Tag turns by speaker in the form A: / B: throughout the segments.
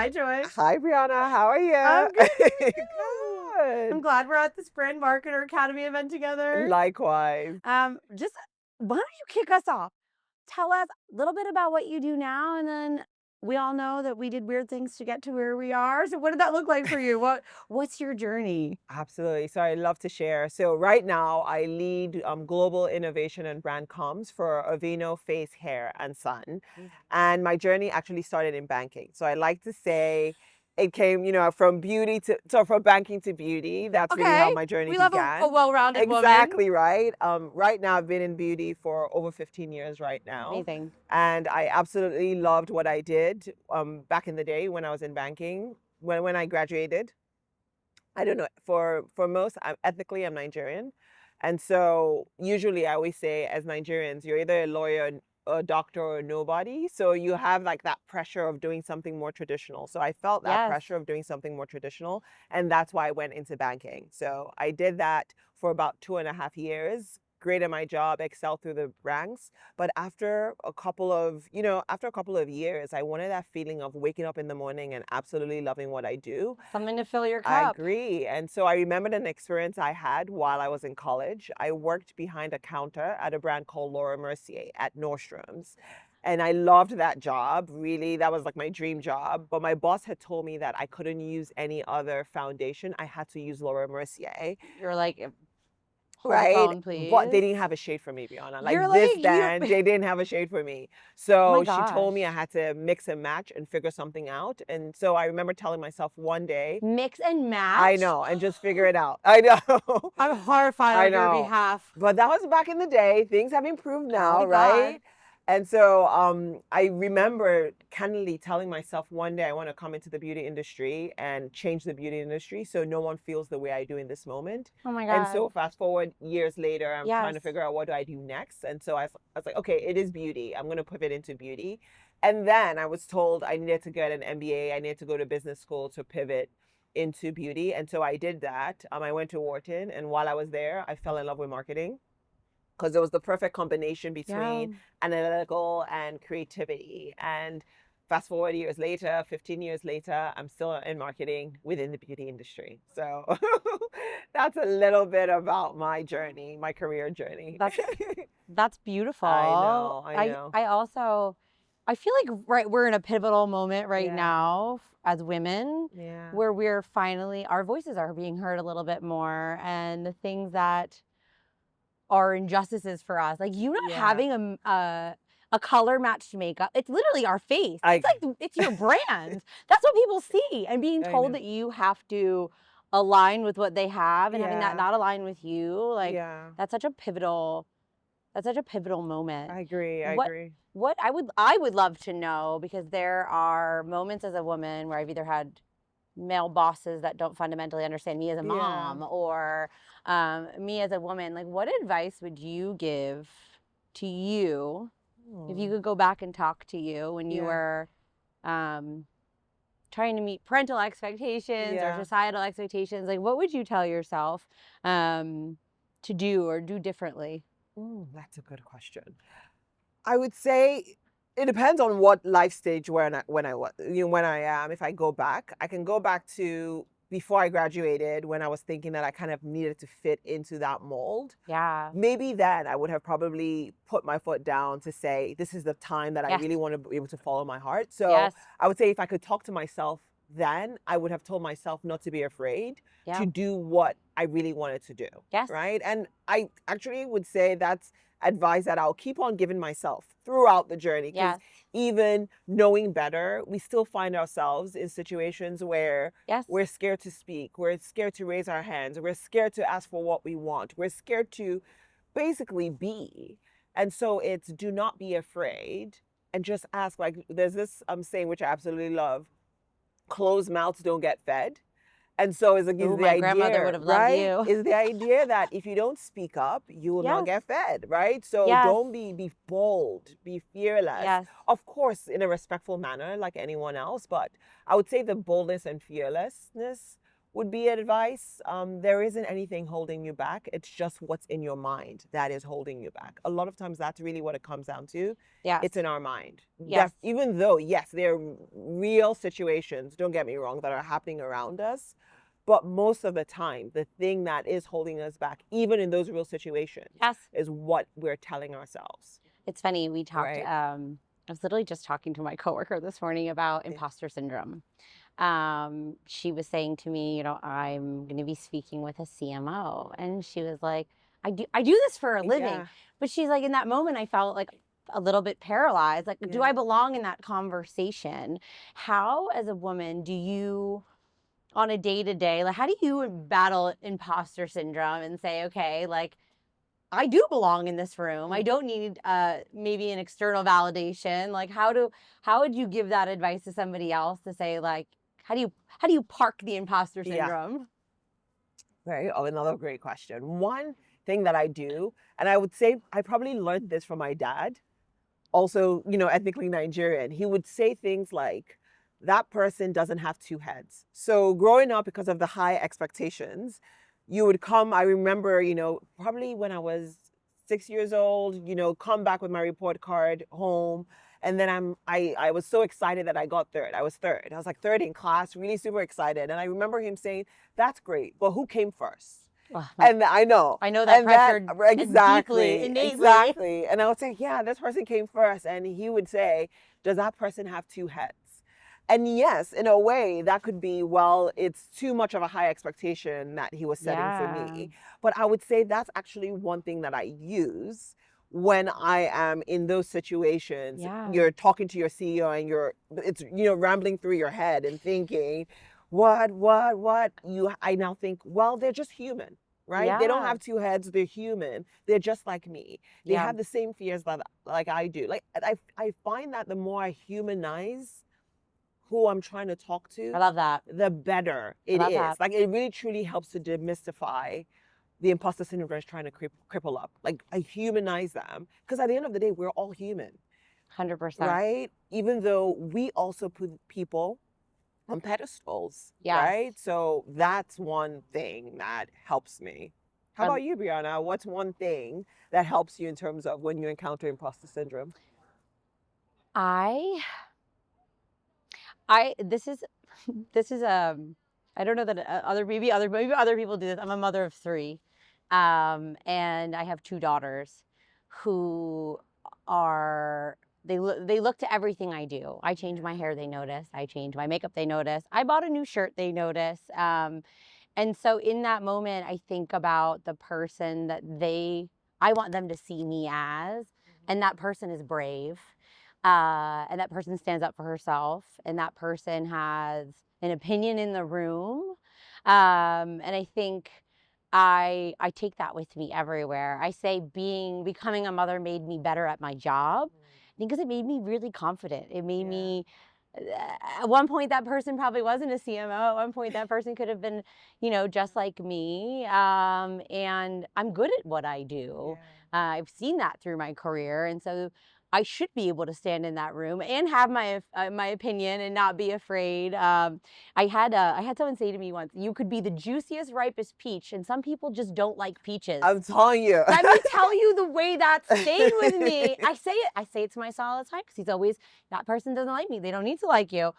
A: Hi, Joy.
B: Hi, Briana. How are you?
A: I'm good.
B: Good.
A: I'm glad we're at this Brand Marketer Academy event together.
B: Likewise.
A: Just why don't you kick us off? Tell us a little bit about what you do now, and then we all know that we did weird things to get to where we are. So, what did that look like for you? What's your journey?
B: Absolutely. So I love to share. So right now I lead global innovation and brand comms for Aveeno Face, Hair, and Sun. And my journey actually started in banking. So I like to say it came, from from banking to beauty. That's really how
A: Okay,
B: my journey
A: we love a
B: began.
A: well-rounded woman.
B: Exactly right. Right now I've been in beauty for over 15 years right now.
A: Amazing.
B: And I absolutely loved what I did back in the day when I was in banking. When I graduated, I don't know. For most, ethnically, I'm Nigerian, and so usually I always say, as Nigerians, you're either a lawyer, a doctor, or a nobody. So you have like that pressure of doing something more traditional. So I felt that
A: Yes.
B: pressure of doing something more traditional, and that's why I went into banking. So I did that for about 2.5 years. Great at my job, excelled through the ranks. But after a couple of years, I wanted that feeling of waking up in the morning and absolutely loving what I do.
A: Something to fill your
B: I
A: cup.
B: agree. And so I remembered an experience I had while I was in college. I worked behind a counter at a brand called Laura Mercier at Nordstrom's. And I loved that job. Really, that was like my dream job. But my boss had told me that I couldn't use any other foundation. I had to use Laura Mercier.
A: You're like, hold the
B: Right.
A: phone,
B: But they
A: please.
B: didn't have a shade for me, Brianna.
A: You're
B: Like
A: like,
B: this
A: you.
B: band, they didn't have a shade for me.
A: Oh my
B: So she told me I
A: gosh.
B: had to mix and match and figure something out. And so I remember telling myself one day,
A: Mix and
B: I
A: match?
B: know, and just figure it out. I know.
A: I'm horrified
B: I
A: on your
B: know.
A: behalf.
B: But that was back in the day. Things have improved now,
A: Thank God.
B: right? And so I remember candidly telling myself one day I want to come into the beauty industry and change the beauty industry so no one feels the way I do in this moment.
A: Oh my
B: And
A: God.
B: so fast forward years later, I'm trying
A: Yes.
B: to figure out what do I do next. And so I was like, okay, it is beauty. I'm going to pivot into beauty. And then I was told I needed to get an MBA. I needed to go to business school to pivot into beauty. And so I did that. I went to Wharton, and while I was there, I fell in love with marketing because it was the perfect combination
A: Yeah.
B: between analytical and creativity. And fast forward years later, 15 years later, I'm still in marketing within the beauty industry. So that's a little bit about my journey, my career journey.
A: That's beautiful.
B: I know, I know.
A: I feel like we're in a pivotal moment right
B: Yeah,
A: now as women
B: yeah,
A: where we're finally our voices are being heard a little bit more, and the things that are injustices for us. Like you not
B: yeah.
A: having a color matched makeup. It's literally our face.
B: I,
A: It's your brand. That's what people see. And being
B: I
A: told
B: know.
A: that you have to align with what they have and having that
B: Yeah,
A: not align with you, like
B: yeah.
A: that's such a pivotal moment.
B: I agree. I
A: What
B: agree.
A: what I would love to know, because there are moments as a woman where I've either had male bosses that don't fundamentally understand me as a
B: Yeah.
A: mom, or me as a woman. Like, what advice would you give to you if you
B: Hmm.
A: could go back and talk to you when you
B: Yeah.
A: were um, trying to meet parental expectations or
B: Yeah.
A: societal expectations? Like, what would you tell yourself to do or do differently?
B: That's a good question. I would say it depends on what life stage when I was when I am. If I go back, I can go back to before I graduated when I was thinking that I kind of needed to fit into that mold.
A: Yeah.
B: Maybe then I would have probably put my foot down to say this is the time that I
A: Yes.
B: really want to be able to follow my heart. So
A: Yes.
B: I would say if I could talk to myself then, I would have told myself not to be afraid to
A: Yeah.
B: do what I really wanted to do.
A: Yes.
B: Right. And I actually would say that's advice that I'll keep on giving myself throughout the journey because
A: Yes.
B: even knowing better, we still find ourselves in situations where
A: Yes.
B: we're scared to speak, we're scared to raise our hands, we're scared to ask for what we want, we're scared to basically be. And so it's do not be afraid and just ask. Like there's this saying which I absolutely love: closed mouths don't get fed. And so is
A: Oh,
B: the
A: my grandmother
B: idea,
A: would have loved
B: right?
A: you.
B: Is the idea that if you don't speak up, you will not
A: Yes.
B: get fed, right? So
A: Yes.
B: don't be bold, be fearless.
A: Yes.
B: Of course, in a respectful manner, like anyone else. But I would say the boldness and fearlessness would be advice. There isn't anything holding you back. It's just what's in your mind that is holding you back. A lot of times that's really what it comes down to.
A: Yes.
B: It's in our mind.
A: Yes.
B: Even though, yes, there are real situations, don't get me wrong, that are happening around us. But most of the time, the thing that is holding us back, even in those real situations,
A: Yes.
B: is what we're telling ourselves.
A: It's funny. We talked,
B: Right.
A: I was literally just talking to my coworker this morning about
B: Yeah.
A: imposter syndrome. She was saying to me, you know, I'm going to be speaking with a CMO. And she was like, I do this for a living.
B: Yeah.
A: But she's like, in that moment, I felt like a little bit paralyzed. Like, do
B: Yeah.
A: I belong in that conversation? How, as a woman, do you, on a day to day, like, how do you battle imposter syndrome and say, okay, like, I do belong in this room. I don't need maybe an external validation. Like, how would you give that advice to somebody else to say, like, how do you park the imposter
B: Yeah.
A: syndrome?
B: Right. Oh, another great question. One thing that I do, and I would say I probably learned this from my dad, also, ethnically Nigerian. He would say things like, that person doesn't have two heads. So growing up, because of the high expectations, you would come, I remember, probably when I was 6 years old, come back with my report card home. And then I was so excited that I got third. I was third. I was like third in class, really super excited. And I remember him saying, that's great, but who came first? And I know.
A: I know that
B: And
A: pressure
B: exactly,
A: deeply, innately.
B: exactly. And I would say, yeah, this person came first. And he would say, does that person have two heads? And yes, in a way, that could be, well, it's too much of a high expectation that he was setting for
A: Yeah.
B: me. But I would say that's actually one thing that I use when I am in those situations.
A: Yeah.
B: You're talking to your CEO and it's rambling through your head and thinking, what? I now think, well, they're just human, right? They don't
A: Yeah.
B: have two heads. They're human. They're just like me. They
A: Yeah.
B: have the same fears that like I do. Like I find that the more I humanize who I'm trying to talk
A: I
B: to,
A: love that.
B: the better
A: I
B: it
A: love
B: is.
A: that.
B: Like it really truly helps to demystify the imposter syndrome that's trying to cripple up. Like I humanize them because at the end of the day, we're all human,
A: 100%.
B: right? Even though we also put people on pedestals,
A: Yes.
B: right? So that's one thing that helps me. How
A: Um,
B: about you, Briana? What's one thing that helps you in terms of when you encounter imposter syndrome?
A: This is I don't know that maybe other people do this. I'm a mother of three, and I have two daughters who are they look to everything I do. I change my hair, they notice. I change my makeup, they notice. I bought a new shirt, they notice. And so in that moment, I think about the person that I want them to see me as, and that person is brave. And that person stands up for herself, and that person has an opinion in the room. And I think I take that with me everywhere. I say becoming a mother made me better at my job because it made me really confident. It made me at one point that person probably wasn't a CMO. At one point that person could have been, just like me. And I'm good at what I do. I've seen that through my career, and so I should be able to stand in that room and have my opinion and not be afraid. I had someone say to me once, "You could be the juiciest, ripest peach, and some people just don't like peaches."
B: I'm telling you.
A: Let me tell you the way that stayed with me. I say it to my son all the time because he's always, that person doesn't like me. They don't need to like you.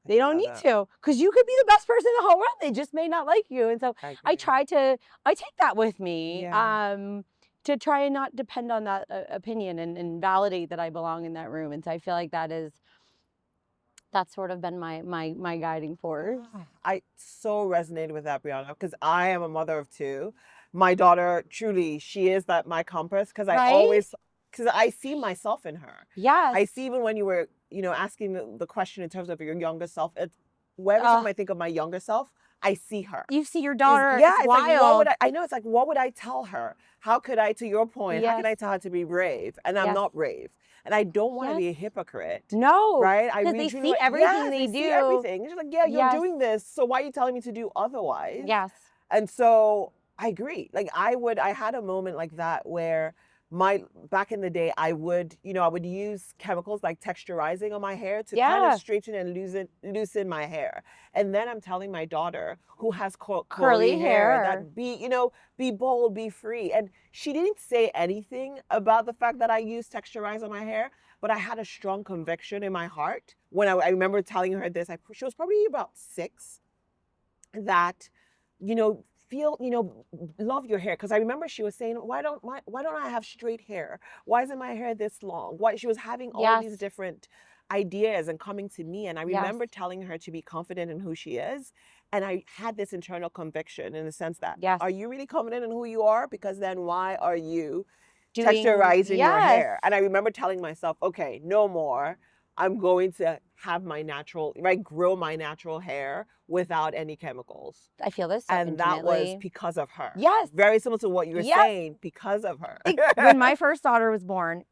A: They don't need to, because you could be the best person in the whole world. They just may not like you. And so I take that with me.
B: Yeah.
A: To try and not depend on that opinion and validate that I belong in that room. And so I feel like that's sort of been my guiding force.
B: I so resonated with that, Brianna, because I am a mother of two. My daughter, truly, she is my compass because
A: Right?
B: because I see myself in her.
A: Yes.
B: I see even when you were, asking the question in terms of your younger self, every time I think of my younger self, I see her.
A: You see your daughter.
B: Yeah,
A: it's
B: it's
A: wild.
B: like, what would I know, it's like, what would I tell her? How could I, to your point, how
A: Yes.
B: can I tell her to be brave? And I'm
A: Yes.
B: not brave. And I don't want to
A: Yes.
B: be a hypocrite.
A: No.
B: Right?
A: Because they see everything they do.
B: See everything. It's just like, yeah, you're
A: Yes.
B: doing this, so why are you telling me to do otherwise?
A: Yes.
B: And so I agree. Like I had a moment like that where back in the day, I would, I would use chemicals like texturizing on my hair to kind of
A: Yeah.
B: straighten and loosen my hair. And then I'm telling my daughter, who has curly
A: Curly
B: hair,
A: hair.
B: that be bold, be free. And she didn't say anything about the fact that I use texturize on my hair, but I had a strong conviction in my heart when I remember telling her this. She was probably about 6, that, feel, love your hair. Because I remember she was saying, why don't I have straight hair? Why isn't my hair this long? Why she was having all
A: Yes.
B: these different ideas and coming to me. And I
A: Yes.
B: remember telling her to be confident in who she is. And I had this internal conviction in the sense that,
A: Yes.
B: are you really confident in who you are? Because then why are you
A: Doing,
B: texturizing your
A: yes.
B: hair? And I remember telling myself, okay, no more. I'm going to have my natural, right, grow my natural hair without any chemicals.
A: I feel this so
B: And that was
A: intimately.
B: because of her.
A: Yes.
B: Very similar to what you were
A: Yes.
B: saying, because of her.
A: When my first daughter was born,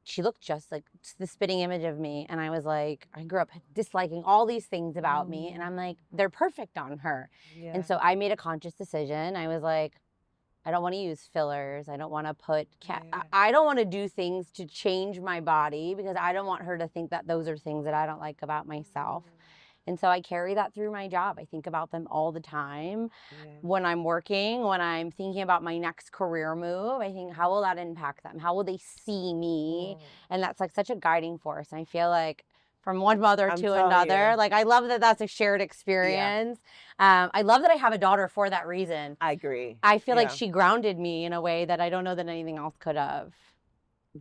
A: she looked just like the spitting image of me. And I was like, I grew up disliking all these things about me. And I'm like, they're perfect on her.
B: Yeah.
A: And so I made a conscious decision. I was like, I don't want to use fillers. I don't want to put, I don't want to do things to change my body because I don't want her to think that those are things that I don't like about myself. And so I carry that through my job. I think about them all the time. When I'm working, when I'm thinking about my next career move, I think, how will that impact them? How will they see me? And that's like such a guiding force. And I feel like from one mother
B: I'm
A: to
B: telling
A: another,
B: you.
A: like I love that that's a shared experience. I love that I have a daughter for that reason.
B: I agree.
A: I feel like she grounded me in a way that I don't know that anything else could have.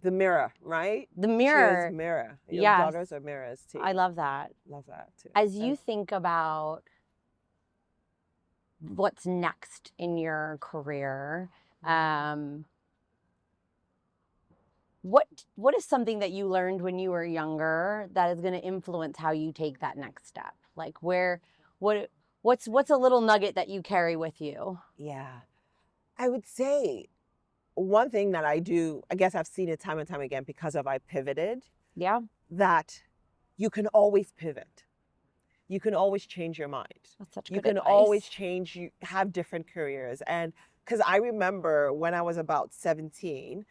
B: The mirror, right?
A: The
B: She
A: mirror.
B: is mirror. Your
A: Yes.
B: daughters are mirrors too.
A: I love that.
B: Love that too.
A: As you think about what's next in your career, what is something that you learned when you were younger that is going to influence how you take that next step? Like what's a little nugget that you carry with you?
B: Yeah. I would say one thing that I do, I guess I've seen it time and time again because I pivoted.
A: Yeah.
B: That you can always pivot. You can always change your mind.
A: That's such
B: You
A: good
B: can
A: advice.
B: always change, you have different careers. And because I remember when I was about 17,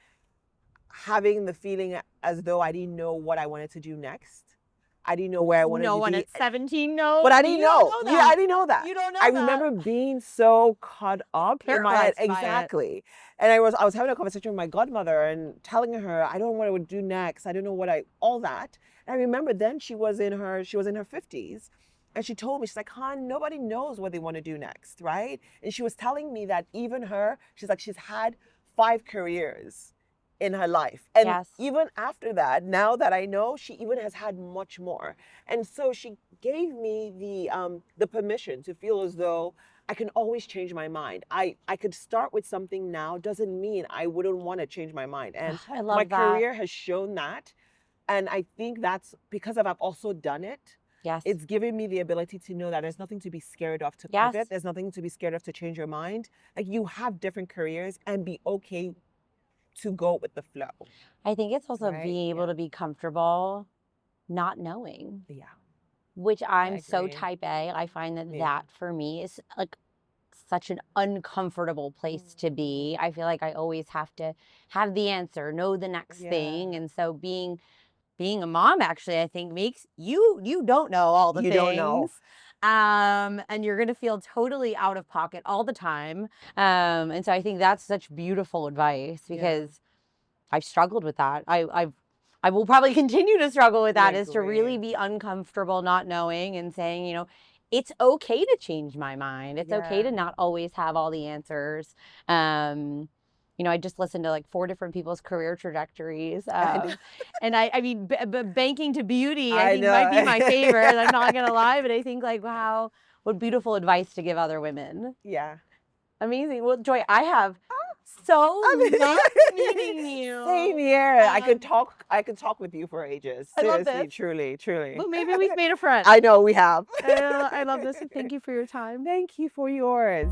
B: having the feeling as though I didn't know what I wanted to do next. I didn't know where I wanted
A: No
B: to
A: one
B: be.
A: at 17 knows.
B: But I didn't
A: You don't
B: know.
A: know
B: Yeah, I
A: that.
B: didn't know that.
A: You don't know
B: I
A: that.
B: remember being so caught up in my head.
A: Paralyzed by it.
B: Exactly. And I was having a conversation with my godmother and telling her, I don't know what I would do next. I don't know all that. And I remember then she was in her 50s. And she told me, she's like, hon, nobody knows what they want to do next, right? And she was telling me that even her, she's like, she's had 5 careers in her life. And
A: Yes.
B: even after that, now that I know, she even has had much more. And so she gave me the permission to feel as though I can always change my mind. I could start with something now, doesn't mean I wouldn't want to change my mind. And
A: I love
B: my
A: that.
B: career has shown that. And I think that's because I've also done it.
A: Yes.
B: It's given me the ability to know that there's nothing to be scared of to pivot. There's nothing to be scared of to change your mind. Like, you have different careers and be okay to go with the flow.
A: I think it's also
B: Right?
A: being able to be comfortable not knowing.
B: Yeah.
A: Which I'm so
B: agree.
A: type A. I find that
B: Yeah.
A: that for me is like such an uncomfortable place to be. I feel like I always have to have the answer, know the next thing. And so being a mom actually, I think makes you don't know all the
B: You
A: things.
B: don't know.
A: And you're gonna feel totally out of pocket all the time. And so I think that's such beautiful advice because I've struggled with that. I will probably continue to struggle with that, is to really be uncomfortable not knowing and saying, it's okay to change my mind. It's okay to not always have all the answers. I just listened to like 4 different people's career trajectories. And I mean, banking to beauty, I think might be my favorite. I'm not going to lie, but I think like, wow, what beautiful advice to give other women.
B: Yeah.
A: Amazing. Well, Joy, I have so loved meeting you.
B: Same here. I could talk with you for ages.
A: I love
B: Seriously,
A: this.
B: truly.
A: Well, maybe we've made a friend.
B: I know we have.
A: I love this. Thank you for your time.
B: Thank you for yours.